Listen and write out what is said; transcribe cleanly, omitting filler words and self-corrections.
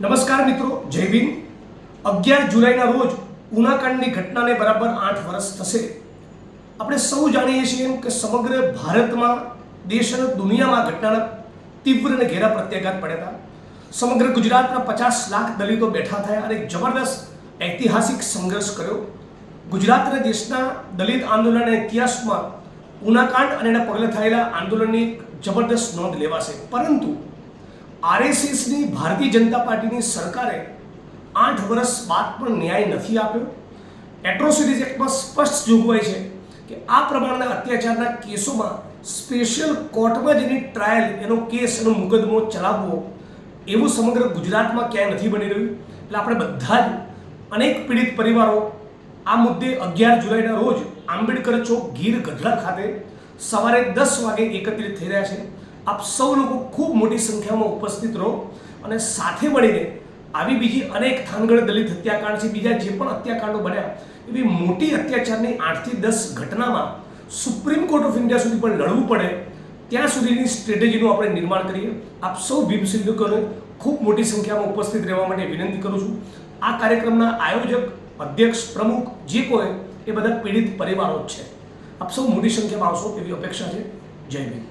નમસ્કાર મિત્રો, જય ભીમ। 11 જુલાઈના રોજ ઉનાકાંડની ઘટનાને બરાબર 8 વર્ષ થશે। આપણે સૌ જાણીએ છીએ કે સમગ્ર ભારતમાં, દેશ અને દુનિયામાં ઘટનાના તીવ્ર અને ઘેરા પ્રત્યાઘાત પડ્યા હતા। સમગ્ર ગુજરાતના 50 લાખ દલિતો બેઠા થયા અને એક જબરદસ્ત ઐતિહાસિક સંઘર્ષ કર્યો। ગુજરાત અને દેશના દલિત આંદોલનના ઇતિહાસમાં ઉનાકાંડ અને એના પગલે થયેલા આંદોલનની જબરદસ્ત નોંધ લેવાશે। પરંતુ આરએસએસની ભારતીય જનતા પાર્ટીની સરકારે 8 વર્ષ બાદ પણ ન્યાય નથી આપ્યો। એટ્રોસિટીઝ એક્ટમાં સ્પષ્ટ જોગવાઈ છે કે આ પ્રમાણના અત્યાચારના કેસોમાં સ્પેશિયલ કોર્ટમાં જેની ટ્રાયલ, એનો કેસ, એનો મુકદ્દમો ચલાવવો એવું સમગ્ર ગુજરાતમાં ક્યાંય નથી બની રહ્યું। એટલે આપણે બધા જ અનેક પીડિત પરિવારો આ મુદ્દે 11 જુલાઈના રોજ આંબેડકર ચોક ગીર ગઢડા ખાતે સવારે 10 વાગે એકત્રિત થઈ રહ્યા છે। આપ સૌ લોકો ખૂબ મોટી સંખ્યામાં ઉપસ્થિત રહો અને સાથે મળીને આવી બીજી અનેક થાનગઢ દલિત હત્યાકાંડ છે, બીજા જે પણ હત્યાકાંડો બન્યા, એવી મોટી અત્યાચારની 8 થી 10 ઘટનામાં સુપ્રીમ કોર્ટ ઓફ ઇન્ડિયા સુધી પણ લડવું પડે ત્યાં સુધીની સ્ટ્રેટેજીનું આપણે નિર્માણ કરીએ। આપ સૌ ભીમ સિદ્ધકોને ખૂબ મોટી સંખ્યામાં ઉપસ્થિત રહેવા માટે વિનંતી કરું છું। આ કાર્યક્રમના આયોજક, અધ્યક્ષ, પ્રમુખ જે કોઈ એ બધા પીડિત પરિવારો જ છે। આપ સૌ મોટી સંખ્યામાં આવશો એવી અપેક્ષા છે। જય ભીમ।